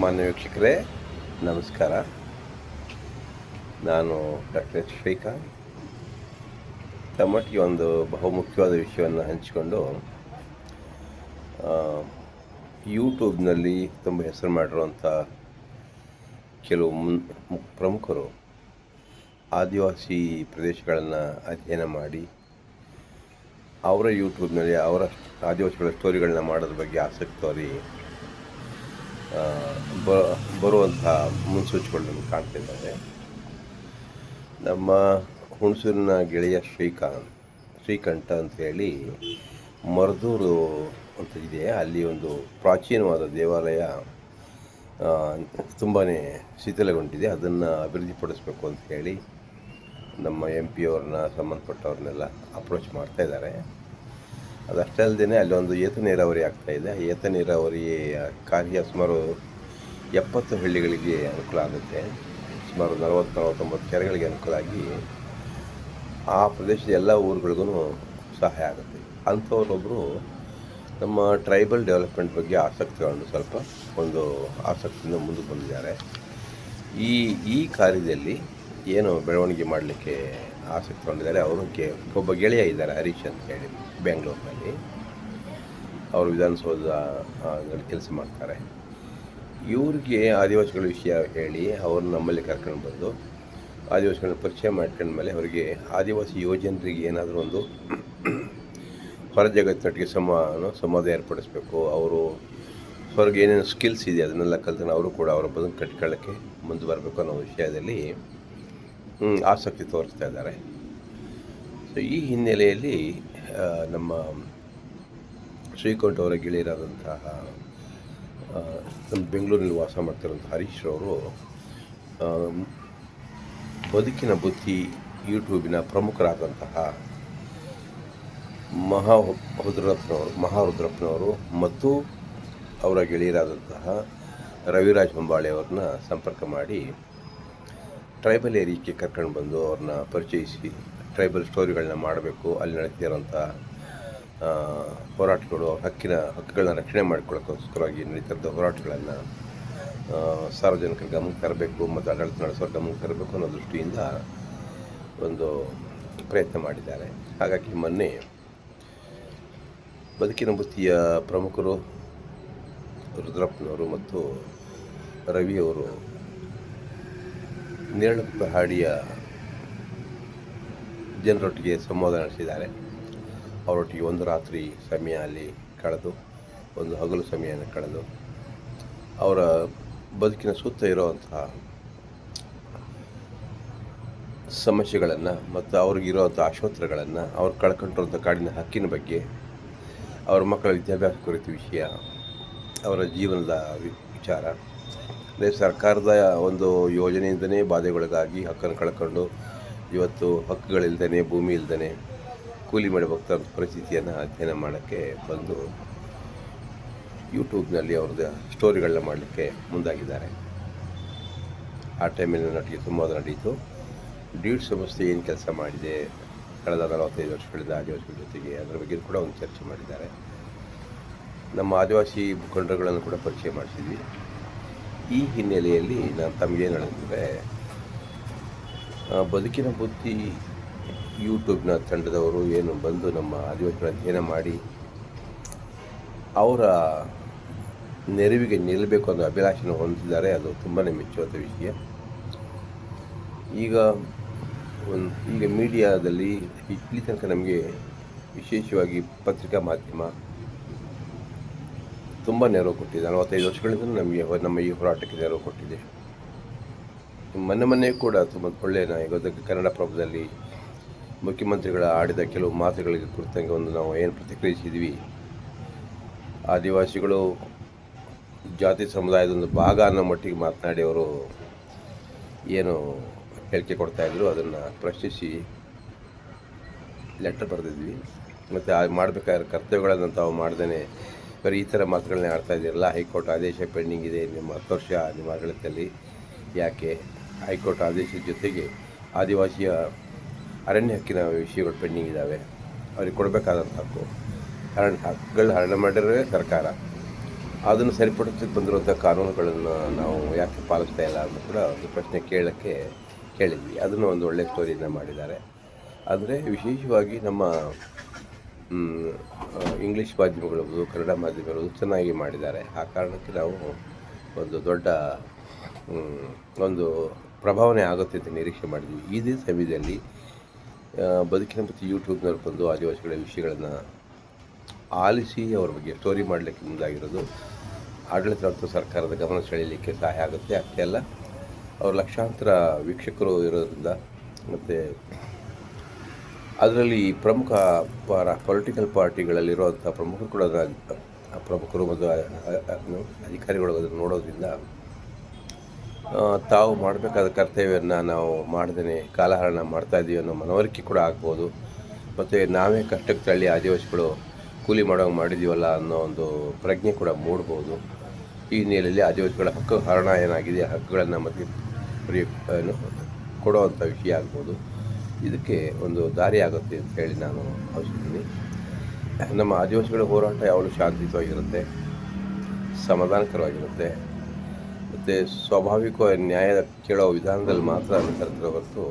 ಮಾನ್ಯ ವೀಕ್ಷಕರೇ, ನಮಸ್ಕಾರ. ನಾನು ಡಾಕ್ಟರ್ ಶ್ರೀಕಾಂತ್. ತಮ್ಮೊಟ್ಟಿಗೆ ಒಂದು ಬಹುಮುಖ್ಯವಾದ ವಿಷಯವನ್ನು ಹಂಚಿಕೊಂಡು, ಯೂಟ್ಯೂಬ್ನಲ್ಲಿ ತುಂಬ ಹೆಸರು ಮಾಡಿರುವಂಥ ಕೆಲವು ಪ್ರಮುಖರು ಆದಿವಾಸಿ ಪ್ರದೇಶಗಳನ್ನು ಅಧ್ಯಯನ ಮಾಡಿ ಅವರ ಯೂಟ್ಯೂಬ್ನಲ್ಲಿ ಅವರ ಆದಿವಾಸಿಗಳ ಸ್ಟೋರಿಗಳನ್ನ ಮಾಡೋದ್ರ ಬಗ್ಗೆ ಆಸಕ್ತಿ ತೋರಿ ಬರುವಂಥ ಮುನ್ಸೂಚನೆಗಳು ನಮಗೆ ಕಾಣ್ತಿದ್ದಾವೆ. ನಮ್ಮ ಹುಣಸೂರಿನ ಗೆಳೆಯ ಶ್ರೀಕಂಠ ಅಂಥೇಳಿ ಮರದೂರು ಅಂತ ಇದೆ. ಅಲ್ಲಿ ಒಂದು ಪ್ರಾಚೀನವಾದ ದೇವಾಲಯ ತುಂಬಾ ಶಿಥಿಲಗೊಂಡಿದೆ. ಅದನ್ನು ಅಭಿವೃದ್ಧಿಪಡಿಸಬೇಕು ಅಂತ ಹೇಳಿ ನಮ್ಮ MP ಅವ್ರನ್ನ ಸಂಬಂಧಪಟ್ಟವ್ರನ್ನೆಲ್ಲ ಅಪ್ರೋಚ್ ಮಾಡ್ತಾಯಿದ್ದಾರೆ. ಅದಷ್ಟೇ ಅಲ್ಲದೆ ಅಲ್ಲೊಂದು ಏತ ನೀರಾವರಿ ಆಗ್ತಾಯಿದೆ. ಏತ ನೀರಾವರಿ ಕಾರ್ಯ ಸುಮಾರು 70 ಹಳ್ಳಿಗಳಿಗೆ ಅನುಕೂಲ ಆಗುತ್ತೆ. ಸುಮಾರು 40-49 ಕೆರೆಗಳಿಗೆ ಅನುಕೂಲ ಆಗಿ ಆ ಪ್ರದೇಶದ ಎಲ್ಲ ಊರುಗಳಿಗೂ ಸಹಾಯ ಆಗುತ್ತೆ. ಅಂಥವರೊಬ್ಬರು ನಮ್ಮ ಟ್ರೈಬಲ್ ಡೆವಲಪ್ಮೆಂಟ್ ಬಗ್ಗೆ ಆಸಕ್ತಿಗಳನ್ನು ಸ್ವಲ್ಪ ಒಂದು ಆಸಕ್ತಿಯಿಂದ ಮುಂದೆ ಬಂದಿದ್ದಾರೆ. ಈ ಕಾರ್ಯದಲ್ಲಿ ಏನು ಬೆಳವಣಿಗೆ ಮಾಡಲಿಕ್ಕೆ ಆಸಕ್ತಿ ಹೊಂದಿದ್ದಾರೆ. ಅವ್ರಿಗೆ ಒಬ್ಬ ಗೆಳೆಯ ಇದ್ದಾರೆ, ಹರೀಶ್ ಅಂತ ಹೇಳಿ, ಬೆಂಗಳೂರಿನಲ್ಲಿ. ಅವರು ವಿಧಾನಸೌಧದಲ್ಲಿ ಕೆಲಸ ಮಾಡ್ತಾರೆ. ಇವ್ರಿಗೆ ಆದಿವಾಸಿಗಳ ವಿಷಯ ಹೇಳಿ ಅವ್ರನ್ನ ನಮ್ಮಲ್ಲಿ ಕರ್ಕೊಂಡು ಬಂದು ಆದಿವಾಸಿಗಳನ್ನ ಪರಿಚಯ ಮಾಡ್ಕೊಂಡ್ಮೇಲೆ ಅವರಿಗೆ ಆದಿವಾಸಿ ಯುವಜನರಿಗೆ ಏನಾದರೂ ಒಂದು ಹೊರ ಜಗತ್ತಿನೊಟ್ಟಿಗೆ ಸಂವಾದ ಏರ್ಪಡಿಸ್ಬೇಕು. ಅವರು ಹೊರಗೆ ಏನೇನು ಸ್ಕಿಲ್ಸ್ ಇದೆ ಅದನ್ನೆಲ್ಲ ಕಲ್ತು ಅವರು ಕೂಡ ಅವರ ಬದುಕು ಕಟ್ಕೊಳ್ಳೋಕ್ಕೆ ಮುಂದೆ ಬರಬೇಕು ಅನ್ನೋ ವಿಷಯದಲ್ಲಿ ಆಸಕ್ತಿ ತೋರಿಸ್ತಾ ಇದ್ದಾರೆ. ಸೊ ಈ ಹಿನ್ನೆಲೆಯಲ್ಲಿ ನಮ್ಮ ಶ್ರೀಕಂಠ ಅವರ ಗೆಳೆಯರಾದಂತಹ ನಮ್ಮ ಬೆಂಗಳೂರಿನಲ್ಲಿ ವಾಸ ಮಾಡ್ತಿರೋಂಥ ಹರೀಶ್ ಅವರು ಬದುಕಿನ ಬುತ್ತಿ ಯೂಟ್ಯೂಬಿನ ಪ್ರಮುಖರಾದಂತಹ ಮಹಾರುದ್ರಪ್ಪನವರು ಮತ್ತು ಅವರ ಗೆಳೆಯರಾದಂತಹ ರವಿರಾಜ್ ಹೊಂಬಾಳೆ ಅವ್ರನ್ನ ಸಂಪರ್ಕ ಮಾಡಿ ಟ್ರೈಬಲ್ ಏರಿಯಾಕ್ಕೆ ಕರ್ಕೊಂಡು ಬಂದು ಅವ್ರನ್ನ ಪರಿಚಯಿಸಿ ಟ್ರೈಬಲ್ ಸ್ಟೋರಿಗಳನ್ನ ಮಾಡಬೇಕು. ಅಲ್ಲಿ ನಡೀತಿರೋಂಥ ಹೋರಾಟಗಳು, ಹಕ್ಕುಗಳನ್ನ ರಕ್ಷಣೆ ಮಾಡಿಕೊಳ್ಳೋಕ್ಕೋಸ್ಕರವಾಗಿ ನಡೀತಿರೋ ಹೋರಾಟಗಳನ್ನು ಸಾರ್ವಜನಿಕರ ಗಮನಕ್ಕೆ ತರಬೇಕು ಮತ್ತು ಆಡಳಿತ ನಡೆಸೋರ ಗಮನಕ್ಕೆ ತರಬೇಕು ಅನ್ನೋ ದೃಷ್ಟಿಯಿಂದ ಒಂದು ಪ್ರಯತ್ನ ಮಾಡಿದ್ದಾರೆ. ಹಾಗಾಗಿ ಮೊನ್ನೆ ಬದುಕಿನ ಬುತ್ತಿಯ ಪ್ರಮುಖರು ರುದ್ರಪ್ಪನವರು ಮತ್ತು ರವಿಯವರು ನೇರಳಪಹಾಡಿಯ ಜನರೊಟ್ಟಿಗೆ ಸಂವಾದ ನಡೆಸಿದ್ದಾರೆ. ಅವರೊಟ್ಟಿಗೆ ಒಂದು ರಾತ್ರಿ ಸಮಯ ಅಲ್ಲಿ ಕಳೆದು, ಒಂದು ಹಗಲು ಸಮಯನ ಕಳೆದು ಅವರ ಬದುಕಿನ ಸುತ್ತ ಇರೋವಂತಹ ಸಮಸ್ಯೆಗಳನ್ನು ಮತ್ತು ಅವ್ರಿಗಿರೋವಂಥ ಆಶೋತ್ತರಗಳನ್ನು, ಅವ್ರು ಕಳ್ಕೊಂಡಿರೋಂಥ ಕಾಡಿನ ಹಕ್ಕಿನ ಬಗ್ಗೆ, ಅವರ ಮಕ್ಕಳ ವಿದ್ಯಾಭ್ಯಾಸ ಕುರಿತ ವಿಷಯ, ಅವರ ಜೀವನದ ವಿಚಾರ, ಅದೇ ಸರ್ಕಾರದ ಒಂದು ಯೋಜನೆಯಿಂದನೇ ಬಾಧೆಗೊಳಗಾಗಿ ಹಕ್ಕನ್ನು ಕಳ್ಕೊಂಡು ಇವತ್ತು ಹಕ್ಕುಗಳಿಲ್ದೇ, ಭೂಮಿ ಇಲ್ದೇ ಕೂಲಿ ಮಾಡಿ ಹೋಗ್ತಾ ಪರಿಸ್ಥಿತಿಯನ್ನು ಅಧ್ಯಯನ ಮಾಡೋಕ್ಕೆ ಬಂದು ಯೂಟ್ಯೂಬ್ನಲ್ಲಿ ಅವ್ರದ್ದು ಸ್ಟೋರಿಗಳನ್ನ ಮಾಡಲಿಕ್ಕೆ ಮುಂದಾಗಿದ್ದಾರೆ. ಆ ಟೈಮಿನ ನಟಿಗೆ ಸಂವಾದ ನಡೆಯಿತು. ಡೀಡ್ ಸಂಸ್ಥೆ ಏನು ಕೆಲಸ ಮಾಡಿದೆ ಕಳೆದ 45 ವರ್ಷಗಳಿಂದ ಆದಿವಾಸಿಗಳ ಜೊತೆಗೆ, ಅದರ ಬಗ್ಗೆ ಕೂಡ ಒಂದು ಚರ್ಚೆ ಮಾಡಿದ್ದಾರೆ. ನಮ್ಮ ಆದಿವಾಸಿ ಮುಖಂಡರುಗಳನ್ನು ಕೂಡ ಪರಿಚಯ ಮಾಡಿಸಿದ್ವಿ. ಈ ಹಿನ್ನೆಲೆಯಲ್ಲಿ ನಾನು ತಮಗೇನು ಹೇಳಿದ್ರೆ, ಬದುಕಿನ ಬುತ್ತಿ ಯೂಟ್ಯೂಬ್ನ ತಂಡದವರು ಏನು ಬಂದು ನಮ್ಮ ಆದಿವಾಸಿಗಳ ಅಧ್ಯಯನ ಮಾಡಿ ಅವರ ನೆರವಿಗೆ ನಿಲ್ಲಬೇಕು ಅನ್ನೋ ಅಭಿಲಾಷೆಯನ್ನು ಹೊಂದಿದ್ದಾರೆ. ಅದು ತುಂಬಾ ಮೆಚ್ಚುವಂಥ ವಿಷಯ. ಈಗ ಮೀಡಿಯಾದಲ್ಲಿ ಇಲ್ಲಿ ತನಕ ನಮಗೆ ವಿಶೇಷವಾಗಿ ಪತ್ರಿಕಾ ಮಾಧ್ಯಮ ತುಂಬ ನೆರವು ಕೊಟ್ಟಿದೆ. 45 ವರ್ಷಗಳಿಂದ ನಮಗೆ ನಮ್ಮ ಈ ಹೋರಾಟಕ್ಕೆ ನೆರವು ಕೊಟ್ಟಿದೆ. ಮೊನ್ನೆ ಕೂಡ ತುಂಬ ಒಳ್ಳೆಯ ಇವತ್ತು ಕನ್ನಡಪ್ರಭದಲ್ಲಿ ಮುಖ್ಯಮಂತ್ರಿಗಳ ಆಡಿದ ಕೆಲವು ಮಾತುಗಳಿಗೆ ಕುರಿತಂಗೆ ನಾವು ಏನು ಪ್ರತಿಕ್ರಿಯಿಸಿದ್ವಿ, ಆದಿವಾಸಿಗಳು ಜಾತಿ ಸಮುದಾಯದ ಒಂದು ಭಾಗ ಅನ್ನೋ ಮಟ್ಟಿಗೆ ಮಾತನಾಡಿ ಅವರು ಏನು ಹೇಳಿಕೆ ಕೊಡ್ತಾಯಿದ್ರು, ಅದನ್ನು ಪ್ರಶ್ನಿಸಿ ಲೆಟರ್ ಬರೆದಿದ್ವಿ. ಮತ್ತು ಮಾಡಬೇಕಾದ್ರೆ ಕರ್ತವ್ಯಗಳನ್ನು ತಾವು ಮಾಡ್ದೇ ಬರೀ ಈ ಥರ ಮಾತುಗಳನ್ನೇ ಆಡ್ತಾ ಇದ್ದೀರಲ್ಲ, ಹೈಕೋರ್ಟ್ ಆದೇಶ ಪೆಂಡಿಂಗ್ ಇದೆ, ನಿಮ್ಮ 10 ವರ್ಷ ನಿಮ್ಮ ಆಡಳಿತದಲ್ಲಿ ಯಾಕೆ ಹೈಕೋರ್ಟ್ ಆದೇಶದ ಜೊತೆಗೆ ಆದಿವಾಸಿಯ ಅರಣ್ಯ ಹಕ್ಕಿನ ವಿಷಯಗಳು ಪೆಂಡಿಂಗ್ ಇದ್ದಾವೆ, ಅವ್ರಿಗೆ ಕೊಡಬೇಕಾದಂಥ ಹಕ್ಕುಗಳು ಹರಣ ಮಾಡಿರೋದೇ ಸರ್ಕಾರ. ಅದನ್ನು ಸರಿಪಡಿಸಲಿಕ್ಕೆ ಬಂದಿರುವಂಥ ಕಾನೂನುಗಳನ್ನು ನಾವು ಯಾಕೆ ಪಾಲಿಸ್ತಾ ಇಲ್ಲ ಅಂತ ಕೂಡ ಒಂದು ಪ್ರಶ್ನೆ ಕೇಳಿದ್ವಿ. ಅದನ್ನು ಒಂದು ಒಳ್ಳೆಯ ಸ್ಟೋರಿಯನ್ನು ಮಾಡಿದ್ದಾರೆ. ಆದರೆ ವಿಶೇಷವಾಗಿ ನಮ್ಮ ಇಂಗ್ಲೀಷ್ ಮಾಧ್ಯಮಗಳು, ಕನ್ನಡ ಮಾಧ್ಯಮಗಳು ಚೆನ್ನಾಗಿ ಮಾಡಿದ್ದಾರೆ. ಆ ಕಾರಣಕ್ಕೆ ನಾವು ಒಂದು ದೊಡ್ಡ ಒಂದು ಪ್ರಭಾವನೆ ಆಗುತ್ತೆ ಅಂತ ನಿರೀಕ್ಷೆ ಮಾಡಿದ್ವಿ. ಇದೇ ಸಮಯದಲ್ಲಿ ಬದುಕಿನ ಮತ್ತು ಯೂಟ್ಯೂಬ್ನವ್ರು ಬಂದು ಆದಿವಾಸಿಗಳ ವಿಷಯಗಳನ್ನು ಆಲಿಸಿ ಅವ್ರ ಬಗ್ಗೆ ಸ್ಟೋರಿ ಮಾಡಲಿಕ್ಕೆ ಮುಂದಾಗಿರೋದು ಆಡಳಿತಾರೂಢ ಸರ್ಕಾರದ ಗಮನ ಸೆಳೆಯಲಿಕ್ಕೆ ಸಹಾಯ ಆಗುತ್ತೆ. ಅಷ್ಟೇ ಅಲ್ಲ, ಅವರು ಲಕ್ಷಾಂತರ ವೀಕ್ಷಕರು ಇರೋದ್ರಿಂದ ಮತ್ತು ಅದರಲ್ಲಿ ಪ್ರಮುಖ ಪೊಲಿಟಿಕಲ್ ಪಾರ್ಟಿಗಳಲ್ಲಿರುವಂಥ ಪ್ರಮುಖರು ಮತ್ತು ಅಧಿಕಾರಿಗಳು ಅದನ್ನು ನೋಡೋದ್ರಿಂದ ತಾವು ಮಾಡಬೇಕಾದ ಕರ್ತವ್ಯವನ್ನು ನಾವು ಮಾಡ್ದೇ ಕಾಲಹರಣ ಮಾಡ್ತಾಯಿದ್ದೀವಿ ಅನ್ನೋ ಮನವರಿಕೆ ಕೂಡ ಆಗ್ಬೋದು. ಮತ್ತು ನಾವೇ ಕಷ್ಟಕ್ಕೆ ತಳ್ಳಿ ಆದಿವಾಸಿಗಳು ಕೂಲಿ ಮಾಡೋಂಗೆ ಮಾಡಿದ್ದೀವಲ್ಲ ಅನ್ನೋ ಒಂದು ಪ್ರಜ್ಞೆ ಕೂಡ ಮೂಡ್ಬೋದು. ಈ ಹಿನ್ನೆಲೆಯಲ್ಲಿ ಆದಿವಾಸಿಗಳ ಹಕ್ಕು ಹರಣ ಏನಾಗಿದೆ, ಹಕ್ಕುಗಳನ್ನು ಮತ್ತು ಕೊಡುವಂಥ ವಿಷಯ ಆಗ್ಬೋದು. ಇದಕ್ಕೆ ಒಂದು ದಾರಿ ಆಗುತ್ತೆ ಅಂತ ಹೇಳಿ ನಾನು ಭಾವಿಸಿದ್ದೀನಿ. ನಮ್ಮ ಆದಿವಾಸಿಗಳ ಹೋರಾಟ ಯಾವಾಗಲೂ ಶಾಂತಿಯುತವಾಗಿರುತ್ತೆ, ಸಮಾಧಾನಕರವಾಗಿರುತ್ತೆ ಮತ್ತು ಸ್ವಾಭಾವಿಕ ನ್ಯಾಯ ಕೇಳೋ ವಿಧಾನದಲ್ಲಿ ಮಾತ್ರ ಅನುಸರಿಸಿರೋ ಹೊರತು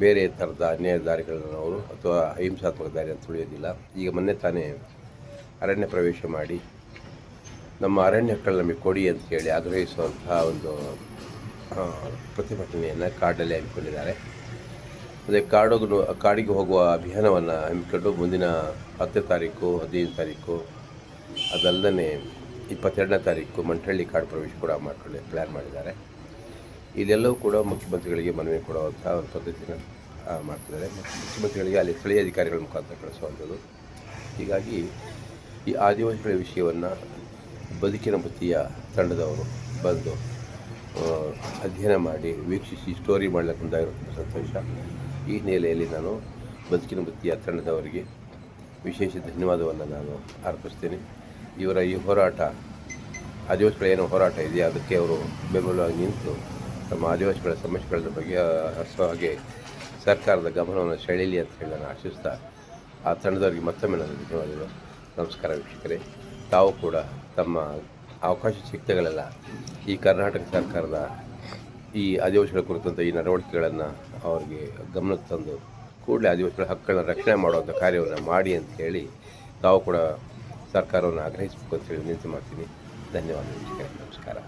ಬೇರೆ ಥರದ ಅನ್ಯಾಯ ದಾರಿಗಳನ್ನು ಅವರು ಅಥವಾ ಅಹಿಂಸಾತ್ಮಕ ದಾರಿಯನ್ನು ತುಳಿಯೋದಿಲ್ಲ. ಈಗ ಮೊನ್ನೆ ತಾನೇ ಅರಣ್ಯ ಪ್ರವೇಶ ಮಾಡಿ ನಮ್ಮ ಅರಣ್ಯ ಹಕ್ಕುಗಳು ನಮಗೆ ಕೊಡಿ ಅಂತ ಹೇಳಿ ಆಗ್ರಹಿಸುವಂತಹ ಒಂದು ಪ್ರತಿಭಟನೆಯನ್ನು ಕಾಡಲ್ಲಿ ಹಮ್ಮಿಕೊಂಡಿದ್ದಾರೆ. ಅದೇ ಕಾಡಿಗೆ ಹೋಗುವ ಅಭಿಯಾನವನ್ನು ಹಮ್ಮಿಕೊಂಡು ಮುಂದಿನ 10 ತಾರೀಕು, 15 ತಾರೀಕು, ಅದಲ್ಲದೆ 22ನೇ ತಾರೀಕು ಮಂಠಳ್ಳಿ ಕಾಡು ಪ್ರವೇಶ ಕೂಡ ಪ್ಲ್ಯಾನ್ ಮಾಡಿದ್ದಾರೆ. ಇದೆಲ್ಲವೂ ಕೂಡ ಮುಖ್ಯಮಂತ್ರಿಗಳಿಗೆ ಮನವಿ ಕೊಡುವಂಥ ಒಂದು ಪದ್ಧತಿನ ಮಾಡ್ತಿದ್ದಾರೆ. ಮುಖ್ಯಮಂತ್ರಿಗಳಿಗೆ ಅಲ್ಲಿ ಸ್ಥಳೀಯ ಅಧಿಕಾರಿಗಳ ಮುಖಾಂತರ ಕಳಿಸುವಂಥದ್ದು. ಹೀಗಾಗಿ ಈ ಆದಿವಾಸಿಗಳ ವಿಷಯವನ್ನು ಬದುಕಿನ ಬುತ್ತಿಯ ತಂಡದವರು ಬಂದು ಅಧ್ಯಯನ ಮಾಡಿ ವೀಕ್ಷಿಸಿ ಸ್ಟೋರಿ ಮಾಡಲಿಕ್ಕೆ ಮುಂದಾಗಿರೋದು ಸಂತೋಷ. ಈ ಹಿನ್ನೆಲೆಯಲ್ಲಿ ನಾನು ಬದುಕಿನ ಬುತ್ತಿಯ ತಂಡದವರಿಗೆ ವಿಶೇಷ ಧನ್ಯವಾದವನ್ನು ನಾನು ಅರ್ಪಿಸ್ತೇನೆ. ಇವರ ಈ ಹೋರಾಟ, ಆದಿವಾಸಿಗಳ ಏನು ಹೋರಾಟ ಇದೆಯಾ ಅದಕ್ಕೆ ಅವರು ಬೆಂಬಲವಾಗಿ ನಿಂತು ನಮ್ಮ ಆದಿವಾಸಿಗಳ ಸಮಸ್ಯೆಗಳ ಬಗ್ಗೆ ಹರಿಸೋ ಹಾಗೆ ಸರ್ಕಾರದ ಗಮನವನ್ನು ಸೆಳೆಯಲಿ ಅಂತ ಹೇಳಿ ನಾನು ಆಶಿಸ್ತಾ ಆ ತಂಡದವರಿಗೆ ಮತ್ತೊಮ್ಮೆ ನನ್ನ ಧನ್ಯವಾದಗಳು. ನಮಸ್ಕಾರ ವೀಕ್ಷಕರೇ. ತಾವು ಕೂಡ ತಮ್ಮ ಅವಕಾಶ ಸಿಕ್ತಾಗಲೆಲ್ಲ ಈ ಕರ್ನಾಟಕ ಸರ್ಕಾರದ ಈ ಆದಿವಾಸಿಗಳ ಕುರಿತಂಥ ಈ ನಡವಳಿಕೆಗಳನ್ನು ಅವರಿಗೆ ಗಮನಕ್ಕೆ ತಂದು ಕೂಡಲೇ ಆದಿವಾಸಿಗಳ ಹಕ್ಕುಗಳನ್ನ ರಕ್ಷಣೆ ಮಾಡುವಂಥ ಕಾರ್ಯವನ್ನು ಮಾಡಿ ಅಂತ ಹೇಳಿ ತಾವು ಕೂಡ ಸರ್ಕಾರವನ್ನು ಆಗ್ರಹಿಸಬೇಕು ಅಂತ ಹೇಳಿ ವಿನಂತಿ ಮಾಡ್ತೀನಿ. ಧನ್ಯವಾದ ವೀಕ್ಷಕರೇ. ನಮಸ್ಕಾರ.